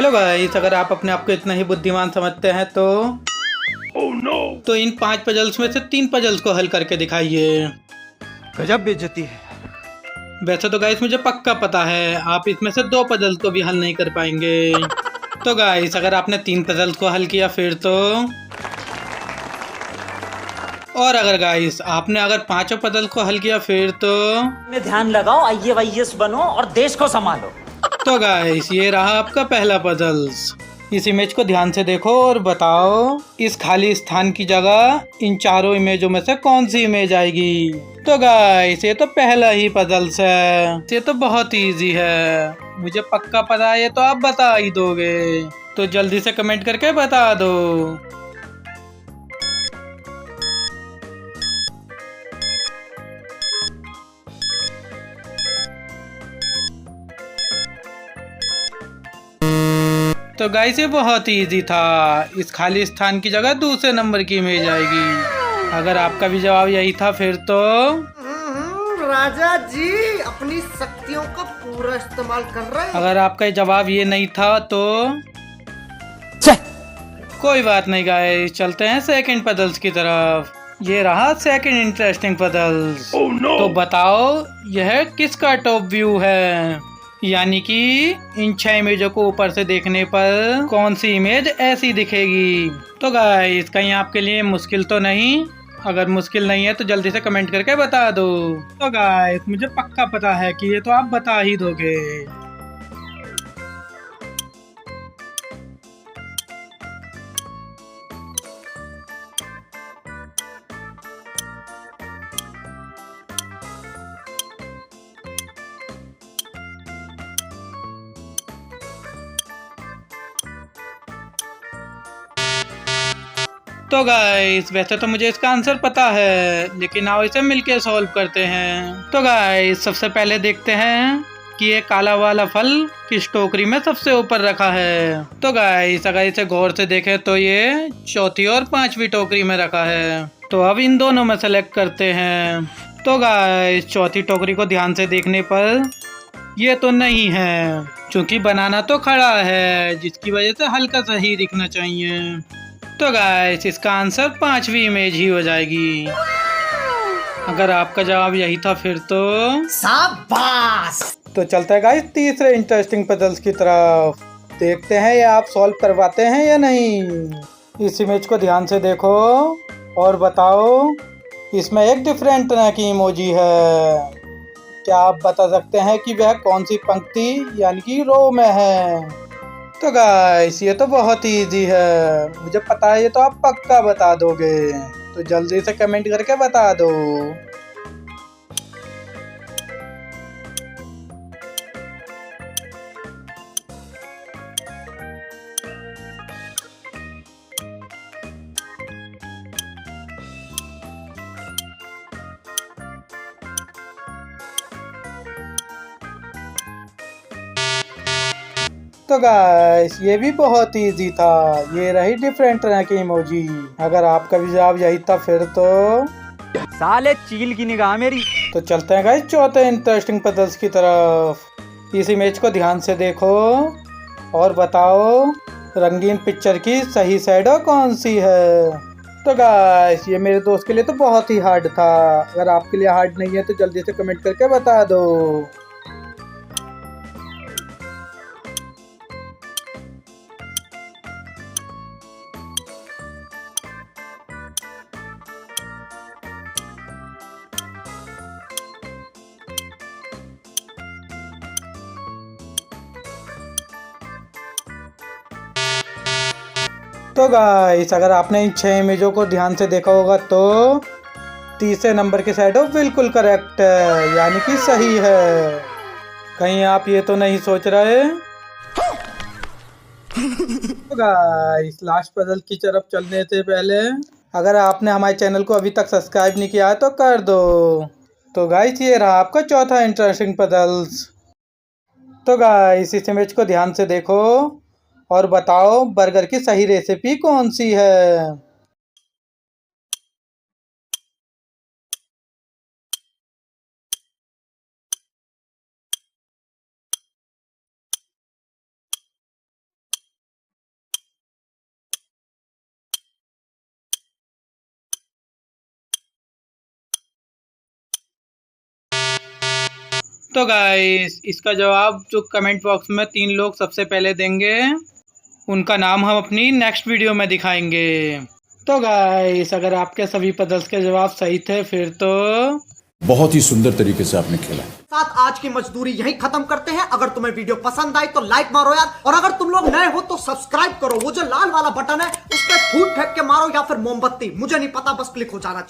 Hello guys, अगर आप अपने आप को इतना ही बुद्धिमान समझते हैं तो तो इन 5 पजल्स में से 3 पजल्स को हल करके दिखाइए। गजब बेइज्जती है। वैसे तो गाइस मुझे पक्का पता है आप इसमें से 2 पजल्स को भी हल नहीं कर पाएंगे। तो गाइस अगर आपने 3 पजल्स को हल किया फिर तो, और अगर गाइस आपने अगर 5 पजल्स को हल किया फिर तो में ध्यान लगाओ, IAS बनो और देश को संभालो। तो गाइस ये रहा आपका पहला पजल्स। इस इमेज को ध्यान से देखो और बताओ इस खाली स्थान की जगह इन चारों इमेजों में से कौन सी इमेज आएगी। तो गाइस ये तो पहला ही पजल्स है, ये तो बहुत इजी है, मुझे पक्का पता है, ये तो आप बता ही दोगे। तो जल्दी से कमेंट करके बता दो। तो गाइस ये बहुत ही इजी था, इस खाली स्थान की जगह दूसरे नंबर की इमेज आएगी। अगर आपका भी जवाब यही था फिर तो राजा जी अपनी शक्तियों का पूरा इस्तेमाल कर रहे हैं। अगर आपका जवाब ये नहीं था तो कोई बात नहीं गाइस, चलते हैं सेकंड पजल्स की तरफ। ये रहा सेकंड इंटरेस्टिंग पजल्स। तो बताओ यह किसका टॉप व्यू है, यानी कि इन 6 इमेजों को ऊपर से देखने पर कौन सी इमेज ऐसी दिखेगी। तो गाइस कहीं आपके लिए मुश्किल तो नहीं, अगर मुश्किल नहीं है तो जल्दी से कमेंट करके बता दो। तो गाइस मुझे पक्का पता है कि ये तो आप बता ही दोगे। तो गाइस वैसे तो मुझे इसका आंसर पता है, लेकिन आओ इसे मिलके सॉल्व करते हैं। तो गाइस सबसे पहले देखते हैं कि ये काला वाला फल किस टोकरी में सबसे ऊपर रखा है। तो गाइस अगर इसे गौर से देखें तो ये चौथी और 5वीं टोकरी में रखा है। तो अब इन दोनों में सेलेक्ट करते हैं। तो गाइस चौथी टोकरी को ध्यान से देखने पर ये तो नहीं है, क्योंकि बनाना तो खड़ा है, जिसकी वजह से हल्का सा ही दिखना चाहिए। तो गाइस इसका आंसर 5वीं इमेज ही हो जाएगी। अगर आपका जवाब यही था फिर तो शाबाश। तो चलते हैं गाइस तीसरे इंटरेस्टिंग पजल्स की तरफ। देखते हैं ये आप सॉल्व करवाते हैं या नहीं। इस इमेज को ध्यान से देखो और बताओ इसमें एक डिफरेंट तरह की इमोजी है। क्या आप बता सकते हैं कि वह कौन सी पंक्ति यानी कि रो में है। तो गाइस ये तो बहुत ही इजी है, मुझे पता है ये तो आप पक्का बता दोगे। तो जल्दी से कमेंट करके बता दो। तो गाइस ये भी बहुत इजी था, ये रही डिफरेंट तरह की इमोजी। अगर आपका भी जवाब यही था फिर तो साले चील की निगाह मेरी। तो चलते हैं गाइस चौथे इंटरेस्टिंग पजल्स की तरफ। इस इमेज को ध्यान से देखो और बताओ रंगीन पिक्चर की सही शैडो कौन सी है। तो गाइस ये मेरे दोस्त के लिए तो बहुत ही हार्ड था, अगर आपके लिए हार्ड नहीं है तो जल्दी से कमेंट करके बता दो। तो गाइस अगर आपने इन 6 इमेजों को ध्यान से देखा होगा तो तीसरे नंबर की शैडो बिल्कुल करेक्ट है, यानी कि सही है। कहीं आप ये तो नहीं सोच रहे। तो गाइस लास्ट पजल की तरफ चलने से पहले अगर आपने हमारे चैनल को अभी तक सब्सक्राइब नहीं किया है तो कर दो। तो गाइस ये रहा आपका चौथा इंटरेस्टिंग पजल्स। तो गाइस इस इमेज को ध्यान से देखो और बताओ बर्गर की सही रेसिपी कौन सी है। तो गाइस इसका जवाब जो कमेंट बॉक्स में 3 लोग सबसे पहले देंगे उनका नाम हम अपनी नेक्स्ट वीडियो में दिखाएंगे। तो गाइस अगर आपके सभी पजल्स के जवाब सही थे फिर तो बहुत ही सुंदर तरीके से आपने खेला। साथ आज की मजदूरी यही खत्म करते हैं। अगर तुम्हें वीडियो पसंद आई तो लाइक मारो यार, और अगर तुम लोग नए हो तो सब्सक्राइब करो। वो जो लाल वाला बटन है उस पर फूट फेंक के मारो या फिर मोमबत्ती, मुझे नहीं पता, बस क्लिक हो जाना चाहिए।